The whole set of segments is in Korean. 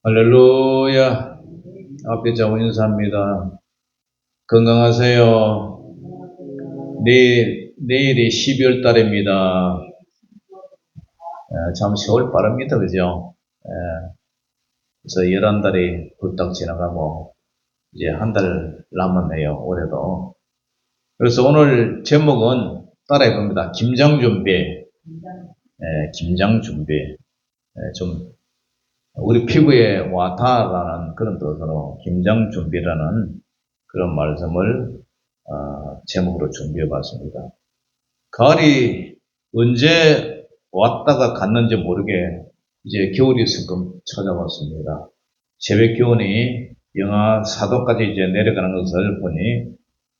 할렐루야. 앞에 자고 인사합니다. 건강하세요. 내일이 12월 달입니다. 참 세월 빠릅니다. 그죠? 그래서 11달이 훌딱 지나가고, 이제 한 달 남았네요. 올해도. 그래서 오늘 제목은 따라해봅니다. 김장준비. 김장준비. 좀, 우리 피부에 와타라는 그런 뜻으로 김장준비라는 그런 말씀을 제목으로 준비해 봤습니다. 가을이 언제 왔다가 갔는지 모르게 이제 겨울이 성큼 찾아왔습니다. 새벽 기온이 영하 4도까지 이제 내려가는 것을 보니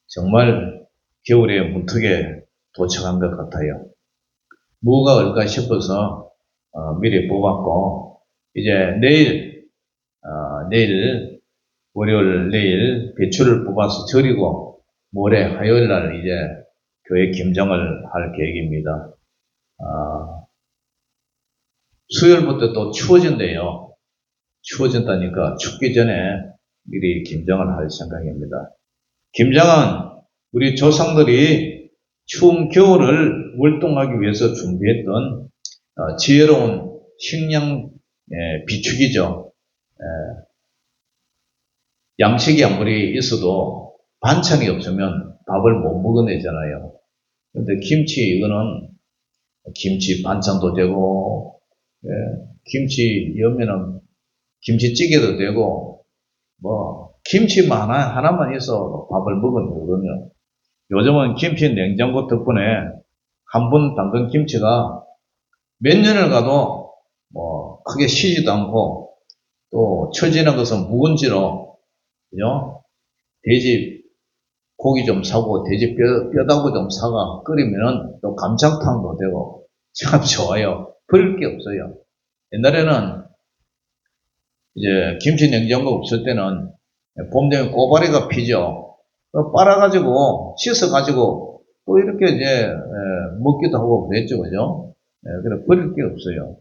정말 겨울에 문턱에 도착한 것 같아요. 뭐가 올까 싶어서 미리 뽑았고, 이제 내일 월요일 내일 배추를 뽑아서 절이고 모레 화요일 날 이제 교회 김장을 할 계획입니다. 수요일부터 또 추워진대요. 추워진다니까 춥기 전에 미리 김장을 할 생각입니다. 김장은 우리 조상들이 추운 겨울을 월동하기 위해서 준비했던 지혜로운 식량 비축이죠. 양식이 아무리 있어도 반찬이 없으면 밥을 못 먹어내잖아요. 근데 김치, 이거는 김치 반찬도 되고, 김치 여면은 김치찌개도 되고, 김치만 하나만 있어 밥을 먹어내거든요. 요즘은 김치 냉장고 덕분에 한 번 담근 김치가 몇 년을 가도 크게 쉬지도 않고, 또 처지는 것은 묵은지로, 그죠? 돼지 고기 좀 사고 돼지 뼈다구 좀 사가 끓이면은 또 감자탕도 되고 참 좋아요. 버릴 게 없어요. 옛날에는 이제 김치 냉장고 없을 때는 봄 되면 꼬바리가 피죠. 빨아가지고 씻어가지고 또 이렇게 이제 먹기도 하고 그랬죠, 그죠? 그래 버릴 게 없어요.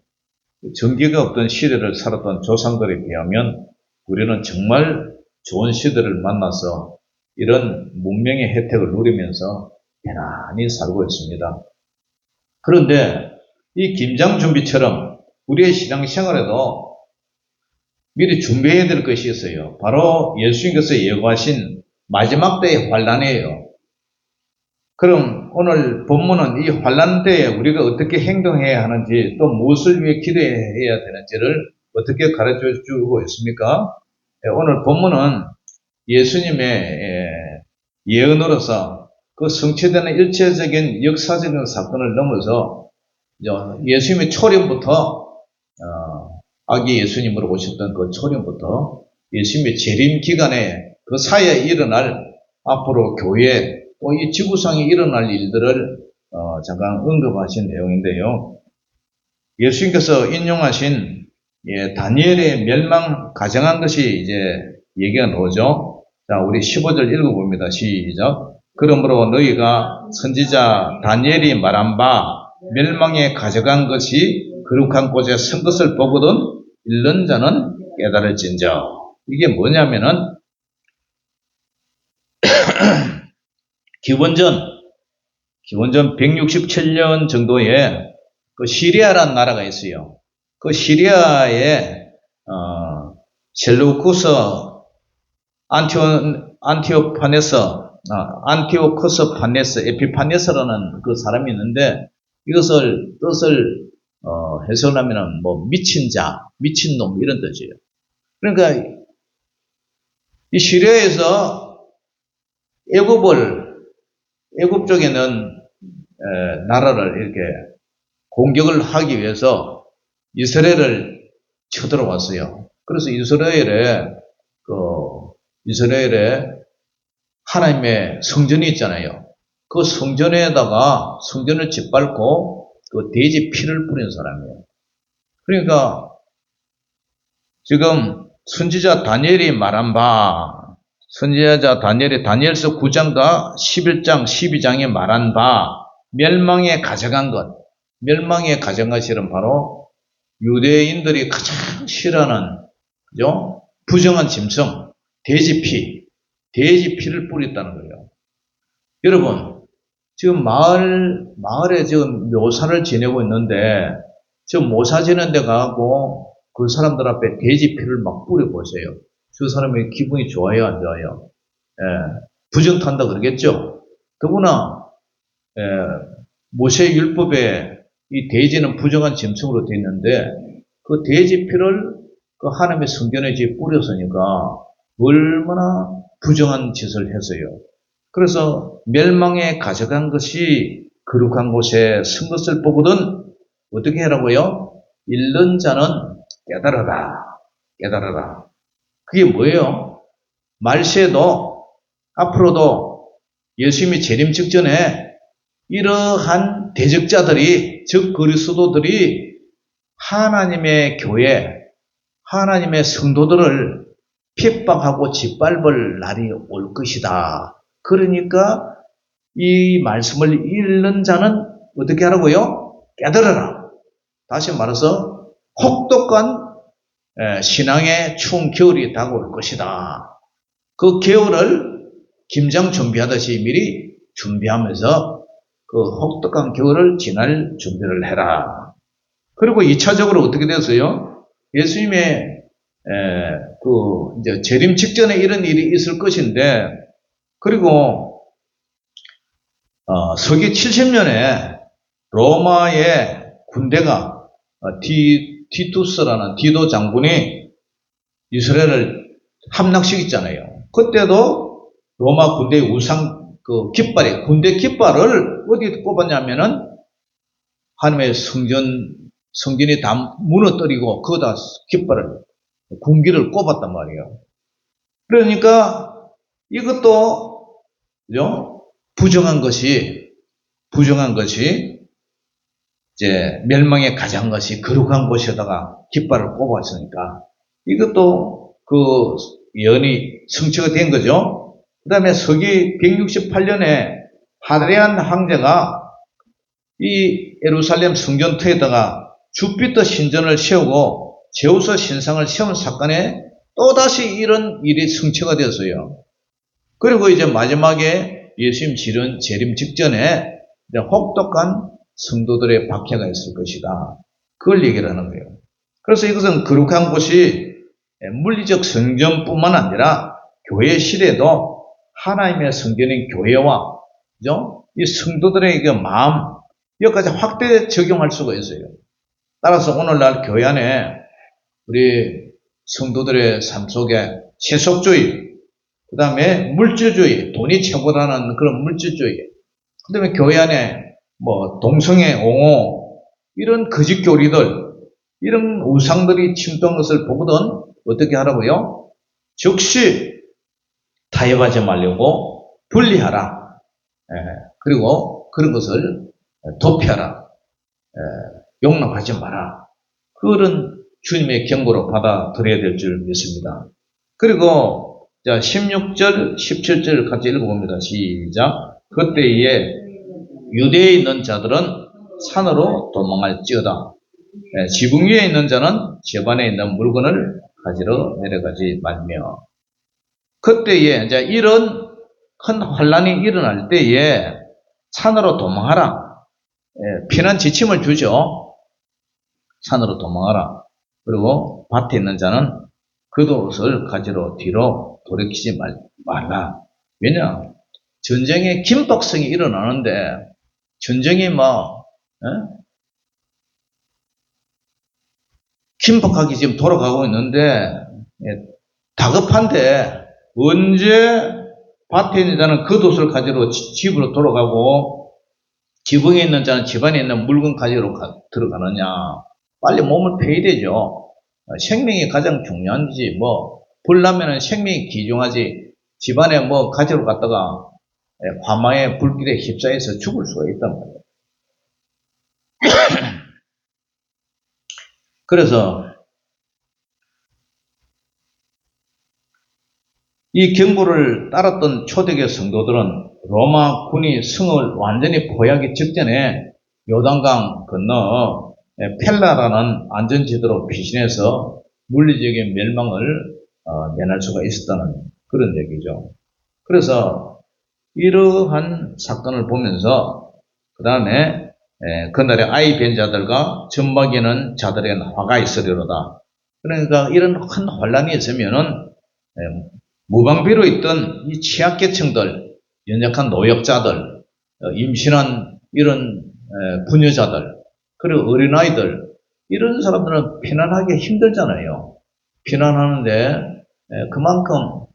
전기가 없던 시대를 살았던 조상들에 비하면 우리는 정말 좋은 시대를 만나서 이런 문명의 혜택을 누리면서 편안히 살고 있습니다. 그런데 이 김장 준비처럼 우리의 신앙생활에도 미리 준비해야 될 것이 있어요. 바로 예수님께서 예고하신 마지막 때의 환란이에요. 그럼 오늘 본문은 이 환란 때에 우리가 어떻게 행동해야 하는지, 또 무엇을 위해 기도해야 되는지를 어떻게 가르쳐 주고 있습니까? 오늘 본문은 예수님의 예언으로서 그 성취되는 일체적인 역사적인 사건을 넘어서 예수님의 초림부터 아기 예수님으로 오셨던 그 초림부터 예수님의 재림 기간에 그 사이에 일어날 앞으로 교회 또 이 지구상에 일어날 일들을 잠깐 언급하신 내용인데요. 예수님께서 인용하신 다니엘의 멸망 가정한 것이 이제 얘기가 나오죠. 자, 우리 15절 읽어봅니다. 시작. 그러므로 너희가 선지자 다니엘이 말한 바 멸망에 가져간 것이 거룩한 곳에 선 것을 보거든 읽는 자는 깨달을진저. 이게 뭐냐면은 기원전 167년 정도에 그 시리아라는 나라가 있어요. 그 시리아에 셀루쿠스 안티오코스 파네스 에피파네스라는 그 사람이 있는데, 이것을 뜻을 해석하면은 미친 자, 미친 놈 이런 뜻이에요. 그러니까 이 시리아에서 애굽 쪽에는 나라를 이렇게 공격을 하기 위해서 이스라엘을 쳐들어왔어요. 그래서 이스라엘에 하나님의 성전이 있잖아요. 그 성전에다가 성전을 짓밟고 그 돼지 피를 뿌린 사람이에요. 그러니까 지금 선지자 다니엘이 말한 바, 선지자 다니엘이 다니엘서 9장과 11장, 12장에 말한 바 멸망에 가져간 것, 멸망에 가져간 것이란 바로 유대인들이 가장 싫어하는 그죠? 부정한 짐승, 돼지피를 뿌렸다는 거예요. 여러분, 지금 마을에 지금 묘사를 지내고 있는데, 지금 모사 지는 데 가고 그 사람들 앞에 돼지피를 막 뿌려보세요. 그 사람의 기분이 좋아요, 안 좋아요? 예, 부정탄다 그러겠죠? 더구나, 모세 율법에 이 돼지는 부정한 짐승으로 되어 있는데, 그 돼지피를 그 하나님의 성전에 뿌렸으니까 얼마나 부정한 짓을 했어요. 그래서 멸망에 가져간 것이 거룩한 곳에 쓴 것을 보거든 어떻게 하라고요? 읽는 자는 깨달아라. 그게 뭐예요? 말세도 앞으로도 예수님이 재림 직전에 이러한 대적자들이, 즉 그리스도들이 하나님의 교회, 하나님의 성도들을 핍박하고 짓밟을 날이 올 것이다. 그러니까 이 말씀을 읽는 자는 어떻게 하라고요? 깨달아라. 다시 말해서 혹독한 신앙의 추운 겨울이 다가올 것이다. 그 겨울을 김장 준비하듯이 미리 준비하면서 그 혹독한 겨울을 지날 준비를 해라. 그리고 2차적으로 어떻게 됐어요? 예수님의 이제 재림 직전에 이런 일이 있을 것인데, 그리고 서기 70년에 로마의 군대가 티투스라는 디도 장군이 이스라엘을 함락시켰잖아요. 그때도 로마 군대의 깃발이, 군대 깃발을 어디에 꼽았냐면은 하나님의 성전이 다 무너뜨리고 거기다 깃발을, 군기를 꼽았단 말이에요. 그러니까 이것도 그죠? 부정한 것이 이제 멸망에 가장 것이 거룩한 곳에다가 깃발을 꼽았으니까 이것도 그 예언이 성취가 된 거죠. 그 다음에 서기 168년에 하드레안 황제가 이 예루살렘 성전터에다가 주피터 신전을 세우고 제우스 신상을 세운 사건에 또다시 이런 일이 성취가 되었어요. 그리고 이제 마지막에 예수님 재림 직전에 혹독한 성도들의 박해가 있을 것이다. 그걸 얘기를 하는 거예요. 그래서 이것은 거룩한 곳이 물리적 성전뿐만 아니라 교회 시대도 하나님의 성전인 교회와 그죠? 이 성도들의 그 마음, 여기까지 확대 적용할 수가 있어요. 따라서 오늘날 교회 안에 우리 성도들의 삶 속에 세속주의, 그 다음에 물질주의, 돈이 최고라는 그런 물질주의, 그 다음에 교회 안에 동성애, 옹호, 이런 거짓 교리들, 이런 우상들이 침투한 것을 보거든 어떻게 하라고요? 즉시 타협하지 말려고 분리하라. 그리고 그런 것을 도피하라. 용납하지 마라. 그런 주님의 경고로 받아들여야 될 줄 믿습니다. 그리고 자 16절, 17절 같이 읽어봅니다. 시작. 그때에 유대에 있는 자들은 산으로 도망할지어다. 지붕 위에 있는 자는 집안에 있는 물건을 가지러 내려가지 말며. 그때에 이제 이런 큰 환란이 일어날 때에 산으로 도망하라. 피난 지침을 주죠. 산으로 도망하라. 그리고 밭에 있는 자는 겉옷을 가지러 뒤로 돌이키지 말라. 왜냐? 전쟁의 긴박성이 일어나는데 전쟁이 긴박하게 지금 돌아가고 있는데 다급한데 언제 밭에 있는 자는 겉옷을 가지러 집으로 돌아가고 지붕에 있는 자는 집안에 있는 물건 가지러 들어가느냐. 빨리 몸을 패야 되죠. 생명이 가장 중요한지 불나면은 생명이 귀중하지 집안에 가지러 갔다가 화마의 불길에 휩싸여서 죽을 수가 있단 말이에요. 그래서 이 경고를 따랐던 초대교회 성도들은 로마 군이 성을 완전히 포위하기 직전에 요단강 건너 펠라라는 안전지대로 피신해서 물리적인 멸망을 면할 수가 있었다는 그런 얘기죠. 그래서 이러한 사건을 보면서 그 다음에 그날의 아이 뵌 자들과 젖먹이는 자들에게는 화가 있으리로다. 그러니까 이런 큰 혼란이 있으면은 무방비로 있던 이 취약계층들, 연약한 노역자들, 임신한 이런 부녀자들, 그리고 어린아이들, 이런 사람들은 피난하기 힘들잖아요. 피난하는데 그만큼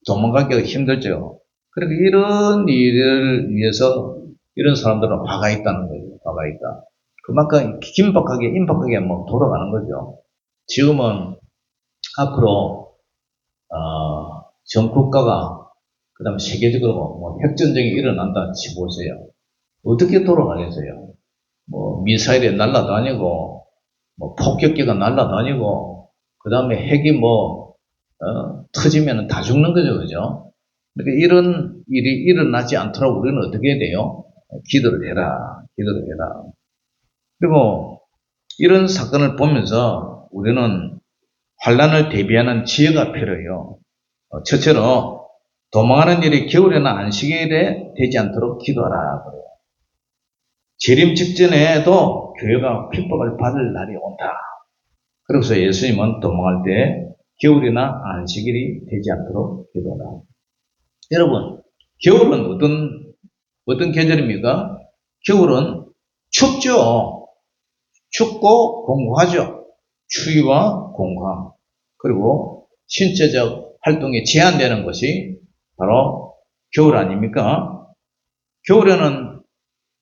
도망가기가 힘들죠. 그러니까 이런 일을 위해서 이런 사람들은 화가 있다는 거예요. 화가 있다. 그만큼 임박하게 뭐 돌아가는 거죠. 지금은 앞으로 전 국가가 그다음 세계적으로 뭐 핵전쟁이 일어난다 치보세요. 어떻게 돌아가겠어요? 뭐 미사일이 날아다니고 뭐 폭격기가 날아다니고 그다음에 핵이 터지면 다 죽는 거죠, 그죠? 그러니까 이런 일이 일어나지 않도록 우리는 어떻게 해야 돼요? 기도를 해라. 그리고 이런 사건을 보면서 우리는 환란을 대비하는 지혜가 필요해요. 첫째로 도망하는 일이 겨울이나 안식일에 되지 않도록 기도하라 그래요. 재림 직전에도 교회가 핍박을 받을 날이 온다. 그래서 예수님은 도망할 때 겨울이나 안식일이 되지 않도록 기도하라. 여러분, 겨울은 어떤 계절입니까? 겨울은 춥죠. 춥고 공고하죠. 추위와 공고함. 그리고 신체적 활동이 제한되는 것이 바로 겨울 아닙니까? 겨울에는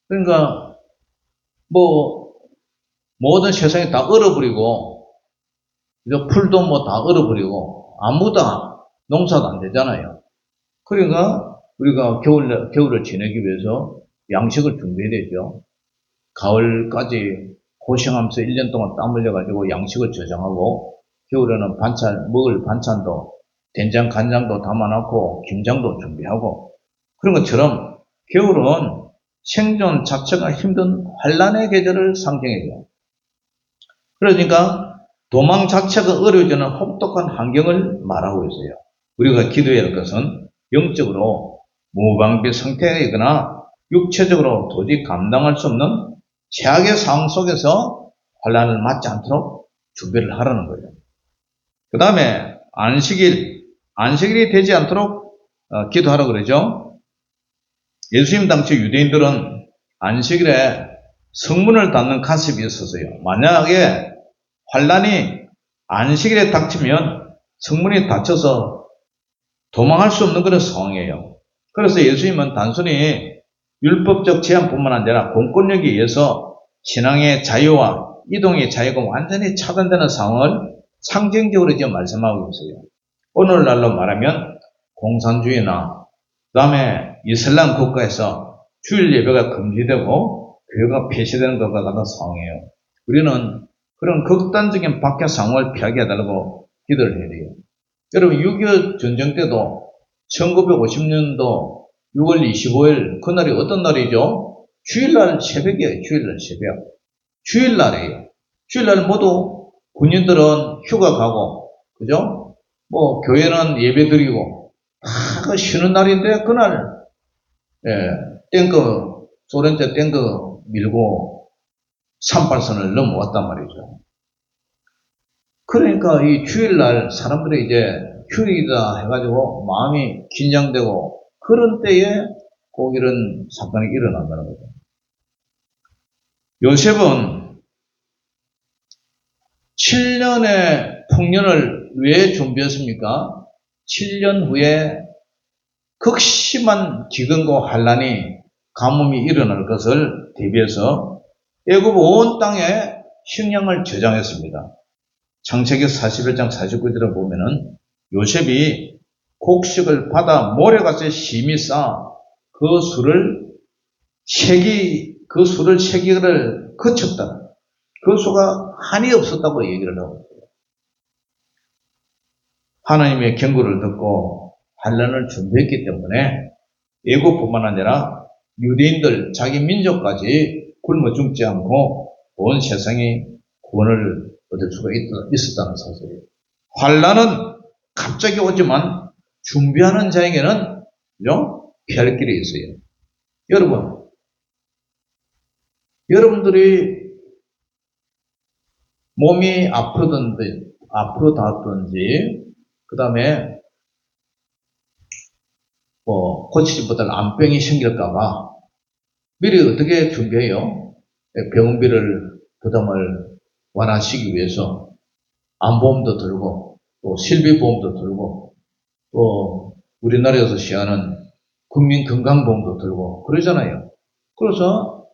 그러니까 모든 세상이 다 얼어버리고 풀도 다 얼어버리고 아무도 농사도 안 되잖아요. 그러니까 우리가 겨울을 지내기 위해서 양식을 준비해야 되죠. 가을까지 고생하면서 1년 동안 땀 흘려가지고 양식을 저장하고 겨울에는 먹을 반찬도 된장, 간장도 담아놓고 김장도 준비하고 그런 것처럼 겨울은 생존 자체가 힘든 환란의 계절을 상징해요. 그러니까 도망 자체가 어려워지는 혹독한 환경을 말하고 있어요. 우리가 기도해야 할 것은 영적으로 무방비 상태이거나 육체적으로 도저히 감당할 수 없는 최악의 상황 속에서 환란을 맞지 않도록 준비를 하라는 거예요. 그 다음에 안식일이 되지 않도록 기도하라고 그러죠. 예수님 당시 유대인들은 안식일에 성문을 닫는 관습이 있었어요. 만약에 환란이 안식일에 닥치면 성문이 닫혀서 도망할 수 없는 그런 상황이에요. 그래서 예수님은 단순히 율법적 제한뿐만 아니라 공권력에 의해서 신앙의 자유와 이동의 자유가 완전히 차단되는 상황을 상징적으로 지금 말씀하고 있어요. 오늘날로 말하면 공산주의나 그 다음에 이슬람 국가에서 주일 예배가 금지되고 교회가 폐쇄되는 것과 같은 상황이에요. 우리는 그런 극단적인 박해 상황을 피하게 해달라고 기도를 해야 돼요. 여러분 6.25 전쟁 때도 1950년도 6월 25일 그날이 어떤 날이죠? 주일날 새벽이에요. 주일날이에요. 주일날 모두 군인들은 휴가 가고 그죠? 교회는 예배 드리고 다 쉬는 날인데 그날 소련제 탱크 밀고 38선을 넘어왔단 말이죠. 그러니까 이 주일날 사람들이 이제 휴일이다 해가지고 마음이 긴장되고 그런 때에 꼭 이런 사건이 일어난다는 거죠. 요셉은 7년의 풍년을 왜 준비했습니까? 7년 후에 극심한 기근과 환란이 가뭄이 일어날 것을 대비해서 애굽 온 땅에 식량을 저장했습니다. 창세기 41장 49절을 보면은 요셉이 곡식을 받아 모래같이 심히 쌓아 그 수를 세기를 거쳤다. 그 수가 한이 없었다고 얘기를 하고 있어요. 하나님의 경고를 듣고 환란을 준비했기 때문에 애국뿐만 아니라 유대인들 자기 민족까지 굶어 죽지 않고 온 세상이 구원을 얻을 수가 있었다는 사실이에요. 환란은 갑자기 오지만 준비하는 자에게는 피할 길이 있어요. 여러분들이 몸이 아프다든지 그 다음에 고치지 못할 암병이 생길까봐 미리 어떻게 준비해요? 병원비를 부담을 완화시키기 위해서 암보험도 들고 또 실비보험도 들고 또 우리나라에서 시행하는 국민건강보험도 들고 그러잖아요. 그래서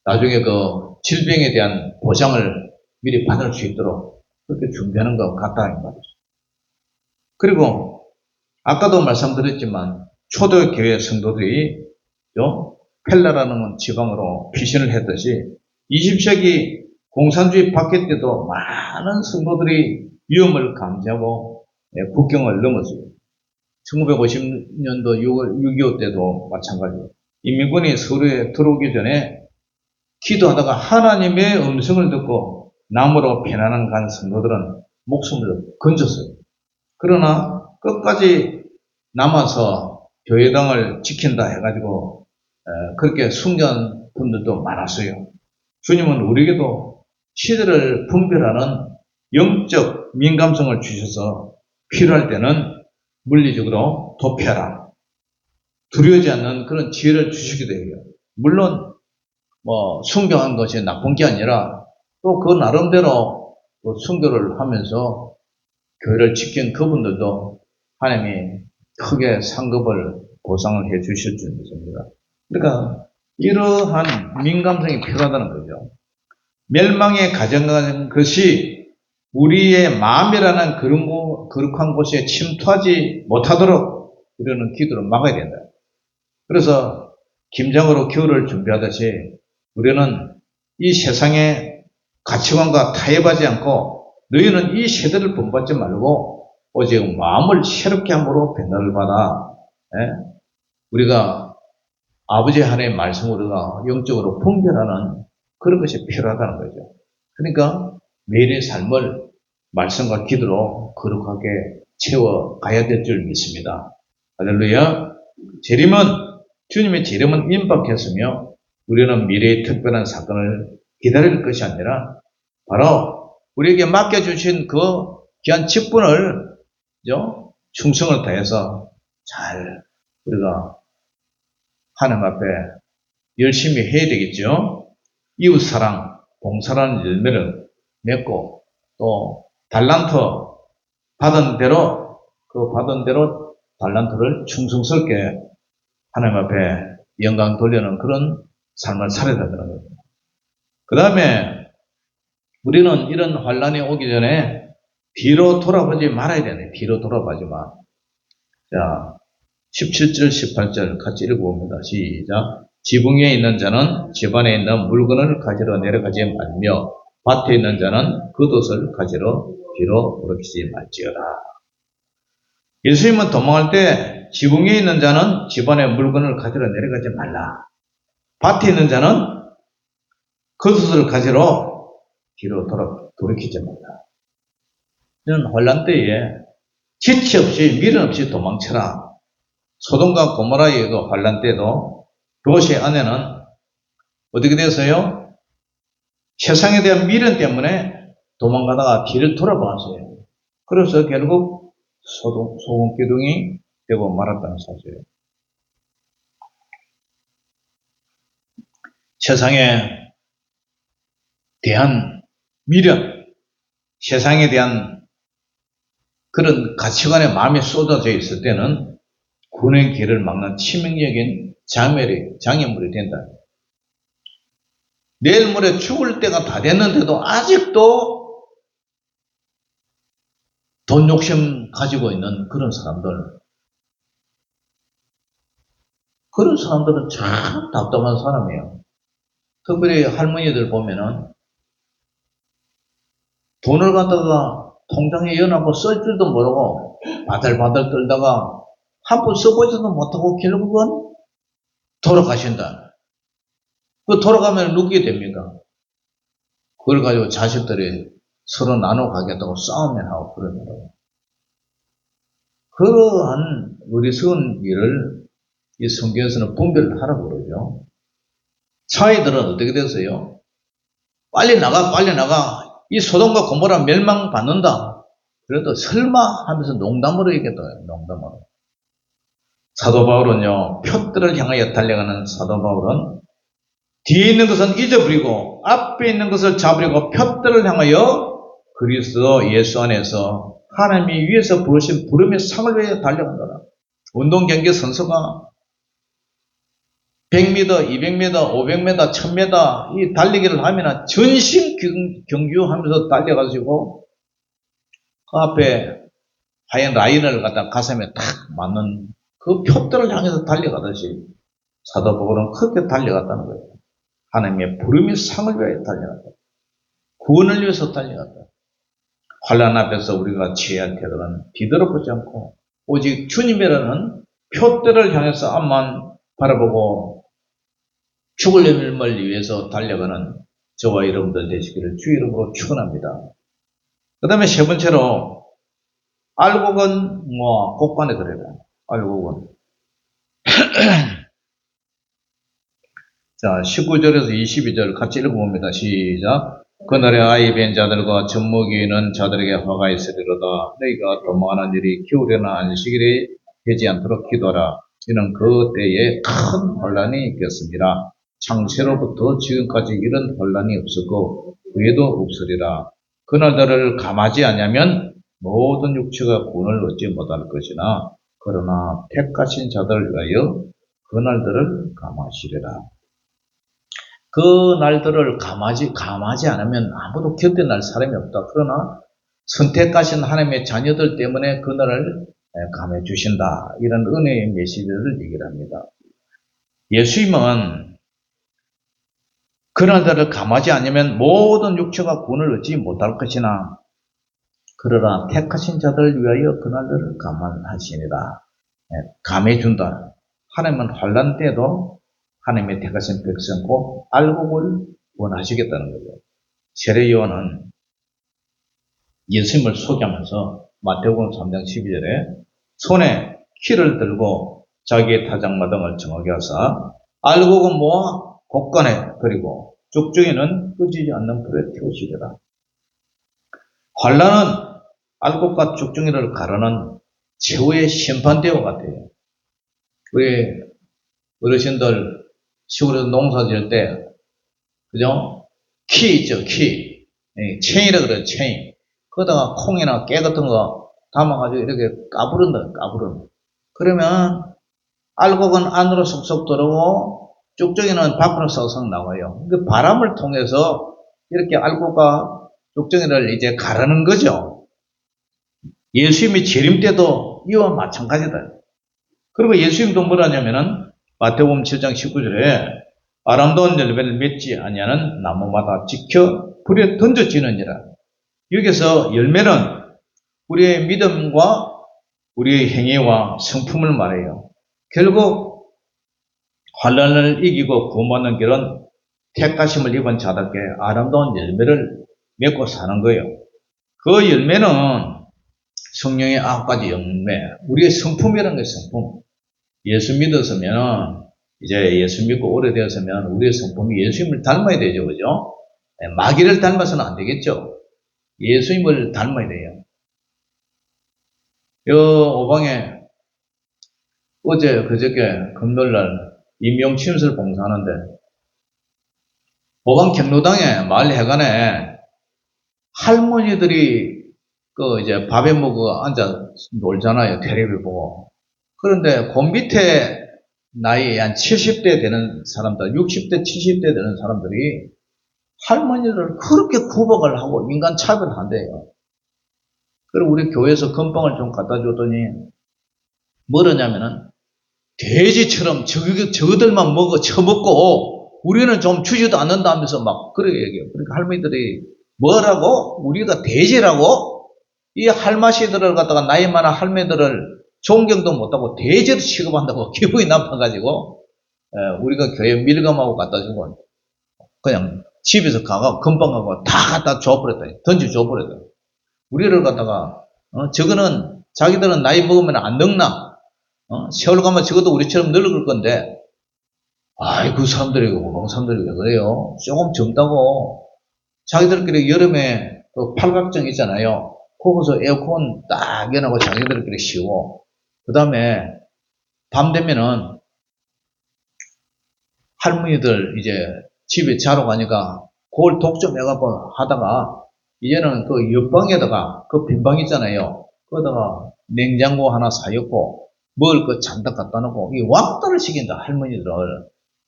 나중에 그 질병에 대한 보장을 미리 받을 수 있도록 그렇게 준비하는 것 같다는 말이죠. 그리고 아까도 말씀드렸지만 초대교회 성도들이 펠라라는 지방으로 피신을 했듯이 20세기 공산주의 바뀔 때도 많은 성도들이 위험을 감지하고 국경을 넘었어요. 1950년도 6.25 때도 마찬가지예요. 인민군이 서울에 들어오기 전에 기도하다가 하나님의 음성을 듣고 남으로 피난한 간 성도들은 목숨을 건졌어요. 그러나 끝까지 남아서 교회당을 지킨다 해가지고 그렇게 숨전 분들도 많았어요. 주님은 우리에게도 시대를 분별하는 영적 민감성을 주셔서 필요할 때는 물리적으로 도피하라. 두려워하지 않는 그런 지혜를 주시기도 해요. 물론 순교한 것이 나쁜 게 아니라 또 그 나름대로 순교를 하면서 교회를 지킨 그분들도 하나님이 크게 상급을 보상을 해 주실 줄 믿습니다. 그러니까 이러한 민감성이 필요하다는 거죠. 멸망에 가져가는 것이 우리의 마음이라는 거룩한 곳에 침투하지 못하도록 우리는 기도를 막아야 된다. 그래서 김장으로 겨울을 준비하듯이 우리는 이 세상의 가치관과 타협하지 않고 너희는 이 세대를 본받지 말고 오직 마음을 새롭게 함으로 변화를 받아 우리가 아버지 하나님의 말씀으로 우리가 영적으로 분별하는 그런 것이 필요하다는 거죠. 그러니까 매일의 삶을 말씀과 기도로 거룩하게 채워가야 될 줄 믿습니다. 할렐루야. 주님의 재림은 임박했으며 우리는 미래의 특별한 사건을 기다릴 것이 아니라 바로 우리에게 맡겨주신 그 귀한 직분을 충성을 다해서 잘 우리가 하나님 앞에 열심히 해야 되겠죠. 이웃사랑, 봉사라는 열매를 맺고 또 달란트 받은 대로 달란트를 충성스럽게 하나님 앞에 영광 돌리는 그런 삶을 살아야 된다는 거예요. 그 다음에 우리는 이런 환란이 오기 전에 뒤로 돌아보지 말아야 되네. 뒤로 돌아보지 마. 자, 17절, 18절 같이 읽어봅니다. 시작. 지붕 위에 있는 자는 집안에 있는 물건을 가지러 내려가지 말며 밭에 있는 자는 겉옷을 가지러 뒤로 돌이키지 말지어다. 예수님은 도망할 때 지붕 위에 있는 자는 집안의 물건을 가지러 내려가지 말라. 밭에 있는 자는 겉옷을 가지러 뒤로 돌이키지 말라. 이런 혼란 때에 지체 없이 미련 없이 도망쳐라. 소돔과 고모라의 그 환란 때도 도시 안에는 어떻게 됐어요? 세상에 대한 미련 때문에 도망가다가 뒤를 돌아봤어요. 그래서 결국 소금 기둥이 되고 말았다는 사실이에요. 세상에 대한 미련, 세상에 대한 그런 가치관의 마음이 쏟아져 있을 때는 구원의 길을 막는 치명적인 장애물이 된다. 내일 모레 죽을 때가 다 됐는데도 아직도 돈 욕심 가지고 있는 그런 사람들은 참 답답한 사람이에요. 특별히 할머니들 보면은 돈을 갖다가 통장에 넣어놓고 쓸 줄도 모르고 바들바들 떨다가 한 푼 써보지도 못하고 결국은 돌아가신다. 그 돌아가면 누구게 됩니까? 그걸 가지고 자식들이 서로 나눠 가겠다고 싸우면 하고 그러더라고요. 그러한 어리석은 일을 이 성경에서는 분별을 하라고 그러죠. 차이들은 어떻게 됐어요? 빨리 나가, 빨리 나가. 이 소돔과 고모라 멸망받는다. 그래도 설마 하면서 농담으로 얘기했다고요. 농담으로. 사도 바울은요, 표들을 향하여 달려가는 사도 바울은 뒤에 있는 것은 잊어버리고 앞에 있는 것을 잡으려고 표들을 향하여 그리스도 예수 안에서 하나님이 위에서 부르신 부름의 상을 위해 달려간다. 운동 경기 선수가 100m, 200m, 500m, 1000m 이 달리기를 하면 전심 경주하면서 달려가지고 그 앞에 하얀 라인을 갖다 가슴에 탁 맞는 그 표들을 향해서 달려가듯이 사도 바울은 그렇게 달려갔다는 거예요. 하나님의 부름의 상을 위해 달려갔다. 구원을 위해서 달려갔다. 환난 앞에서 우리가 취할 태도는 뒤돌아보지 않고 오직 주님이라는 표대를 향해서 앞만 바라보고 죽을 힘을 위해서 달려가는 저와 여러분들 되시기를 주 이름으로 축원합니다. 그 다음에 세 번째로 알곡은 곡간에 들어가. 알곡은 자 19절에서 22절 같이 읽어봅니다. 시작. 그날에 아이 뵌 자들과 젖먹이는 자들에게 화가 있으리로다. 너희가 도망하는 일이 겨울에나 안식일에 되지 않도록 기도하라. 이는 그 때에 큰 혼란이 있겠습니다. 창세로부터 지금까지 이런 혼란이 없었고 후에도 없으리라. 그날들을 감하지 않으면 모든 육체가 구원을 얻지 못할 것이나 그러나 택하신 자들을 위하여 그날들을 감하시리라. 그 날들을 감하지 않으면 아무도 견뎌낼 사람이 없다. 그러나 선택하신 하나님의 자녀들 때문에 그날을 감해 주신다. 이런 은혜의 메시지를 얘기를 합니다. 예수님은 그날들을 감하지 않으면 모든 육체가 구원을 얻지 못할 것이나 그러나 택하신 자들을 위하여 그날들을 감하시니라. 감해 준다. 하나님은 환난 때도 하나님의 택하신 백성 곧 알곡을 원하시겠다는 거죠. 세례 요한은 예수님을 소개하면서 마태복음 3장 12절에 손에 키를 들고 자기의 타작마당을 정하게 하사 알곡은 모아 곡간에 버리고 죽중이는 끄지지 않는 불에 태우시리라. 환난은 알곡과 죽중이를 가르는 최후의 심판대와 같아요. 우리 어르신들 시골에서 농사 지을 때, 그죠? 키 있죠, 키. 챙이라 그래요, 챙이. 거기다가 콩이나 깨 같은 거 담아가지고 이렇게 까부른다, 까부른. 그러면 알곡은 안으로 쏙쏙 들어오고 쭉정이는 밖으로 쏙쏙 나와요. 그 바람을 통해서 이렇게 알곡과 쭉정이를 이제 가르는 거죠. 예수님이 재림 때도 이와 마찬가지다. 그리고 예수님도 뭐라냐면은 마태복음 7장 19절에 아름다운 열매를 맺지 아니하는 나무마다 지켜 불에 던져지느니라. 여기서 열매는 우리의 믿음과 우리의 행위와 성품을 말해요. 결국 환난을 이기고 구원받는 길은 택하심을 입은 자들께 아름다운 열매를 맺고 사는 거예요. 그 열매는 성령의 9가지 열매, 우리의 성품이라는 게 성품. 예수 믿었으면, 이제 예수 믿고 오래되었으면 우리의 성품이 예수님을 닮아야 되죠, 그죠? 마귀를 닮아서는 안 되겠죠? 예수님을 닮아야 돼요. 오방에 어제, 그저께, 금요일날 임용침술 봉사하는데, 오방 경로당에 마을 해관에 할머니들이 이제 밥에 먹고 앉아 놀잖아요, 텔레비 보고. 그런데 그 밑에 나이 한 70대 되는 사람들, 60대, 70대 되는 사람들이 할머니를 그렇게 구박을 하고 인간 차별한대요. 그리고 우리 교회에서 건빵을 좀 갖다 줬더니 뭐라냐면은 돼지처럼 저들만 처먹고 우리는 좀 주지도 않는다 하면서 막 그렇게 얘기해요. 그러니까 할머니들이 뭐라고? 우리가 돼지라고? 이 할마시들을 갖다가 나이 많은 할매들을 존경도 못하고 돼지를 취급한다고 기분이 나빠가지고 우리가 교회 밀감하고 갖다 주고 그냥 집에서 가가 금방 가고 다 갖다 줘버렸다. 던져 줘버렸다. 우리를 갖다가 저거는 자기들은 나이 먹으면 안 늙나? 세월 가면 적어도 우리처럼 늙을 건데 아이 그 사람들이 우방 사람들이 왜 그래요? 조금 젊다고 자기들끼리 여름에 그 팔각정 있잖아요. 거기서 에어컨 딱 여놓고 자기들끼리 쉬고 그 다음에 밤 되면은 할머니들 이제 집에 자러 가니까 그걸 독점 해갖고 하다가 이제는 그 옆방에다가 그 빈방 있잖아요. 거기다가 냉장고 하나 사였고 먹을 거 잔뜩 갖다 놓고 이 왕따를 시킨다 할머니들을.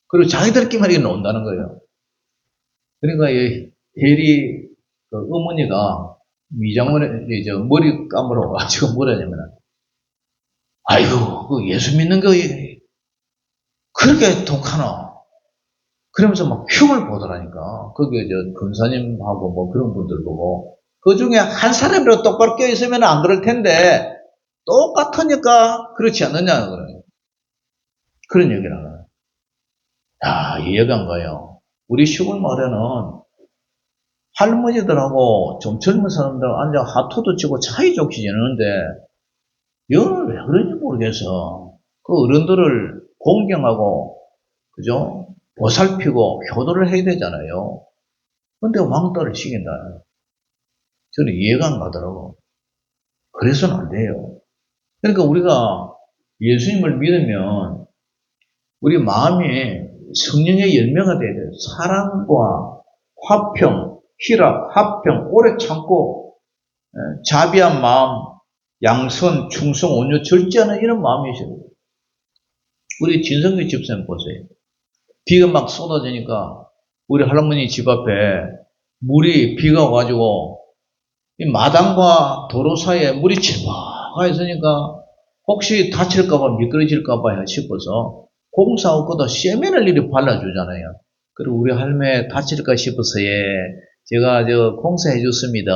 그리고 자기들끼리 논다는 거예요. 그러니까 이 대리 그 어머니가 미장원에 이제 머리 감으러 와가지고 뭐라냐면 아이고 그 예수 믿는 거 그렇게 독하나? 그러면서 막 흉을 보더라니까. 거기에 저 근사님하고 뭐 그런 분들 보고 그 중에 한 사람이라도 똑바로 껴있으면 안 그럴 텐데 똑같으니까 그렇지 않느냐 그런 얘기를 하는. 야 이해가 안 가요. 우리 시골 마을에는 할머니들하고 좀 젊은 사람들 앉아 하토도 치고 사이좋게 지내는데 이걸 왜 그런지 모르겠어. 그 어른들을 공경하고 그죠? 보살피고 효도를 해야 되잖아요. 근데 왕따를 시킨다. 저는 이해가 안 가더라고. 그래서는 안 돼요. 그러니까 우리가 예수님을 믿으면 우리 마음이 성령의 열매가 돼야 돼요. 사랑과 화평, 희락, 합평, 오래 참고 자비한 마음, 양선, 충성, 온유, 절제하는 이런 마음이셔야 돼요. 우리 진성규 집사님 보세요. 비가 막 쏟아지니까 우리 할머니 집 앞에 물이 비가 와가지고 이 마당과 도로 사이에 물이 칠박하 있으니까 혹시 다칠까봐 미끄러질까봐 싶어서 공사하고도 세면을 이렇게 발라주잖아요. 그리고 우리 할매 다칠까 싶어서 제가 저 공사해 줬습니다.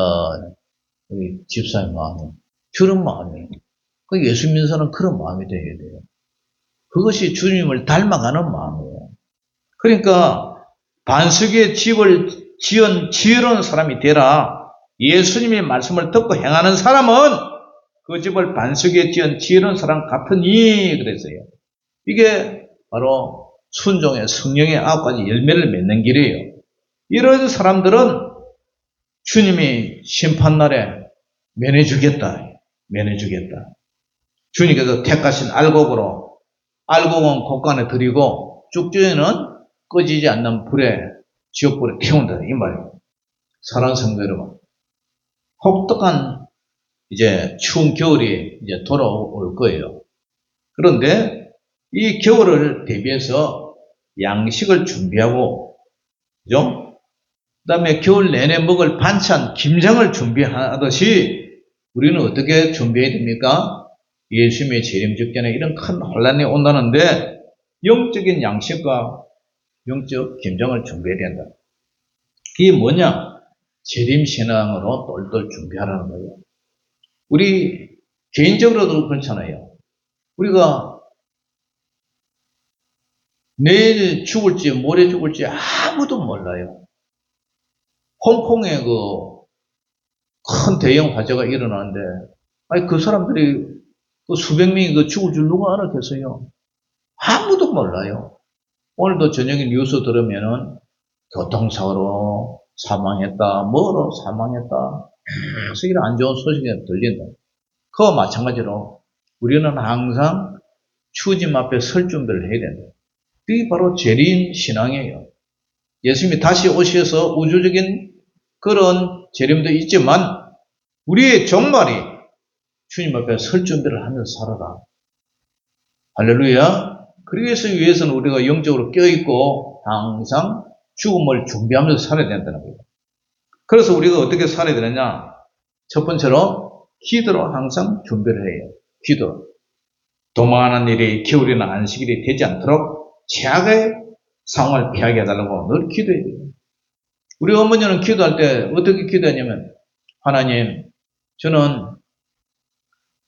우리 집사의 마음이 그런 마음이에요. 그 예수 믿는 사람은 그런 마음이 되어야 돼요. 그것이 주님을 닮아가는 마음이에요. 그러니까 반석의 집을 지은 지혜로운 사람이 되라. 예수님의 말씀을 듣고 행하는 사람은 그 집을 반석에 지은 지혜로운 사람 같으니 그랬어요. 이게 바로 순종의 성령의 9가지 열매를 맺는 길이에요. 이런 사람들은 주님이 심판날에 면해주겠다. 면해주겠다. 주님께서 택하신 알곡으로 알곡은 곡간에 들이고 쭉주에는 꺼지지 않는 불에 지옥불에 태운다 이 말이에요. 사랑하는 성도 여러분, 혹독한 이제 추운 겨울이 이제 돌아올 거예요. 그런데 이 겨울을 대비해서 양식을 준비하고, 그죠? 그 다음에 겨울 내내 먹을 반찬, 김장을 준비하듯이 우리는 어떻게 준비해야 됩니까? 예수님의 재림 직전에 이런 큰 혼란이 온다는데 영적인 양식과 영적 김장을 준비해야 된다. 이게 뭐냐? 재림신앙으로 똘똘 준비하라는 거예요. 우리 개인적으로도 그렇잖아요. 우리가 내일 죽을지 모레 죽을지 아무도 몰라요. 홍콩에 그 큰 대형 화재가 일어나는데 아니 그 사람들이 그 수백 명이 그 죽을 줄 누가 알았겠어요? 아무도 몰라요. 오늘도 저녁에 뉴스 들으면은 교통사고로 사망했다, 뭐로 사망했다, 그래서 이런 안 좋은 소식이 들린다. 그와 마찬가지로 우리는 항상 추짐 앞에 설 준비를 해야 된다. 그게 바로 재림 신앙이에요. 예수님이 다시 오셔서 우주적인 그런 재림도 있지만 우리의 종말이 주님 앞에 설 준비를 하면서 살아라. 할렐루야. 그러기 위해서는 우리가 영적으로 껴있고 항상 죽음을 준비하면서 살아야 된다는 거예요. 그래서 우리가 어떻게 살아야 되느냐? 첫 번째로 기도로 항상 준비를 해요. 기도. 도망하는 일이 겨울이나 안식일이 되지 않도록 최악의 상황을 피하게 해달라고 늘 기도해야 돼요. 우리 어머니는 기도할 때 어떻게 기도하냐면 하나님 저는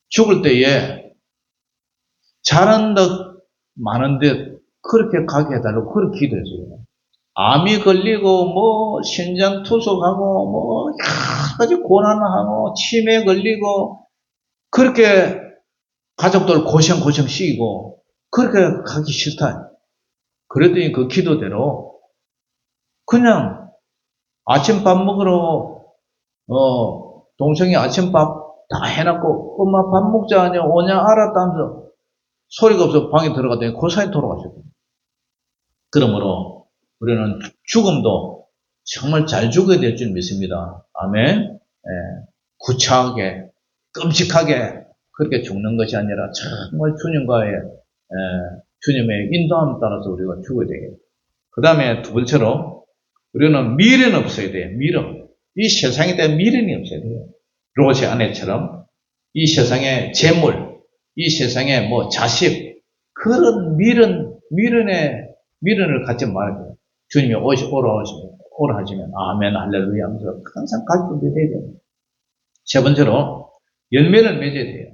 죽을 때에 잘한 듯 많은 듯 그렇게 가게 해달라고 그렇게 기도했어요. 암이 걸리고 뭐 신장 투석하고 뭐 여러 가지 고난하고 치매 걸리고 그렇게 가족들 고생 시키고 그렇게 하기 싫다. 그랬더니 그 기도대로 그냥 아침밥 먹으러 동생이 아침밥 다 해놨고 엄마 밥 먹자 하냐 오냐 알았다면서 소리가 없어 방에 들어갔더니 그 사이 돌아가셨거든요. 그러므로 우리는 죽음도 정말 잘 죽어야 될 줄 믿습니다. 아멘. 구차하게 끔찍하게 그렇게 죽는 것이 아니라 정말 주님의 인도함 따라서 우리가 죽어야 되겠다. 그 다음에 두 번째로 우리는 미련이 없어야 돼요. 이 세상에 대한 미련이 없어야 돼요. 롯의 아내처럼 이 세상의 재물, 이 세상의 뭐 자식 그런 미련을 갖지 말고 주님이 오라 하시면 아멘 할렐루야 하면서 항상 가지고 있어야 돼요. 세 번째로 열매를 맺어야 돼요.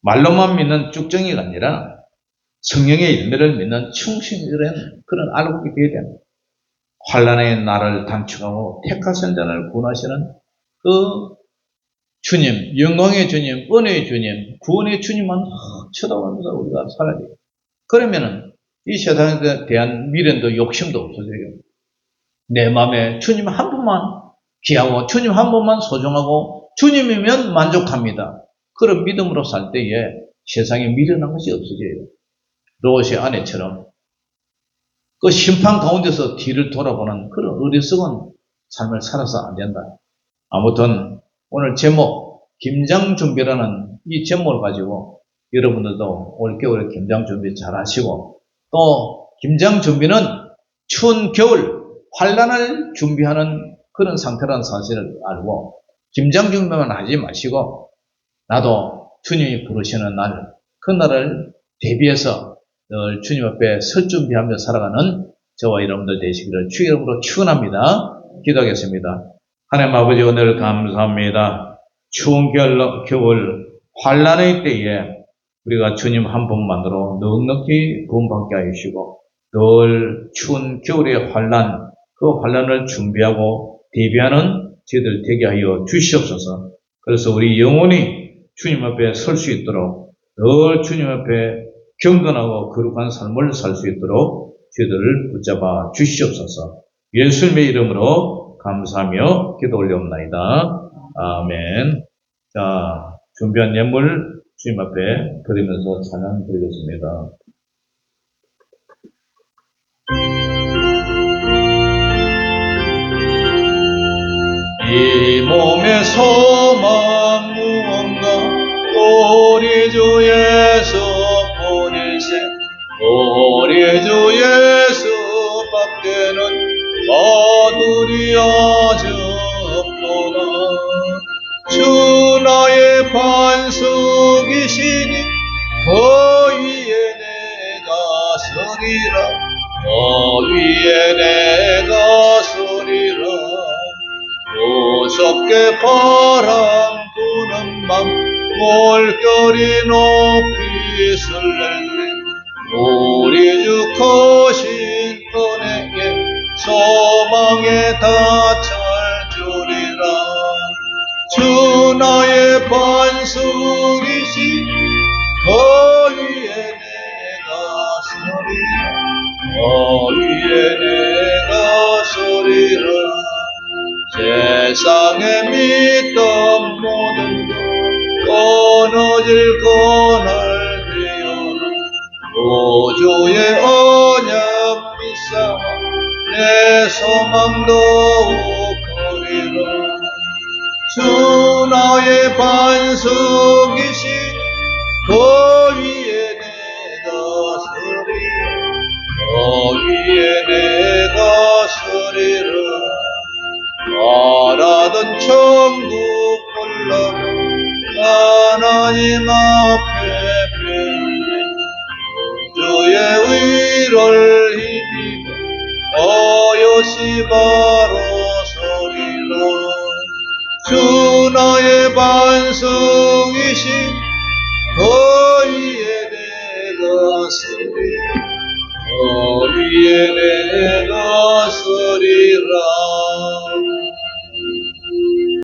말로만 믿는 쭉정이가 아니라 성령의 열매를 믿는 충실한 그런 알곡이 되어야 됩니다. 환난의 날을 단축하고 택하신 자를 구원하시는 그 주님, 영광의 주님, 은혜의 주님, 구원의 주님만 쳐다보면서 우리가 살아야 돼요. 그러면은 이 세상에 대한 미련도 욕심도 없어져요. 내 마음에 주님 한 분만 귀하고 주님 한 분만 소중하고 주님이면 만족합니다. 그런 믿음으로 살 때에 세상에 미련한 것이 없어져요. 롯의 아내처럼 그 심판 가운데서 뒤를 돌아보는 그런 어리석은 삶을 살아서 안 된다. 아무튼 오늘 제목 김장준비라는 이 제목을 가지고 여러분들도 올겨울에 김장준비 잘 하시고 또 김장준비는 추운 겨울 환난을 준비하는 그런 상태라는 사실을 알고 김장준비만 하지 마시고 나도 주님이 부르시는 날 그날을 대비해서 늘 주님 앞에 설 준비하며 살아가는 저와 여러분들 되시기를 주의 이름으로 축원합니다. 기도하겠습니다. 하나님 아버지 오늘 감사합니다. 추운 겨울 환난의 때에 우리가 주님 한 분만으로 넉넉히 구원받게 하시고 늘 추운 겨울의 환난 그 환난을 준비하고 대비하는 저희들 되게 하여 주시옵소서. 그래서 우리 영혼이 주님 앞에 설 수 있도록 늘 주님 앞에 경건하고 거룩한 삶을 살 수 있도록 저희들을 붙잡아 주시옵소서. 예수님의 이름으로 감사하며 기도 올려옵나이다. 아멘. 자, 준비한 예물 주님 앞에 드리면서 찬양 드리겠습니다. 이 몸의 소망 무언가 우리 주 예수 보일세 우리 주 예수 밖에는 거두리 어접도다. 주 나의 반석이시니 그 위에 내가 서리라 그 위에 내가 서리라. 무섭게 바람 부는 밤 물결이 높이 설렐네 우리 주 크신 은혜에 소망에 닿을 줄이라. 주 나의 반석이시 그 위에 내가 서리라 그 위에 내가 서리라. 세상의 믿음 모든 것 끊어질 그날 되어라. 우주의 언약 믿사와 내 소망 더욱 커리라. 주 나의 반석이시 그 위에 내가 서리라 그 위에 내가 서리라. 바라던 천국 올라가 하나님 앞에 뵙네 주의 의를 힘입어 어여시 바로 서리라. 주 나의 반석이신 그 위에 내가 서리라 거기에 내가 서리라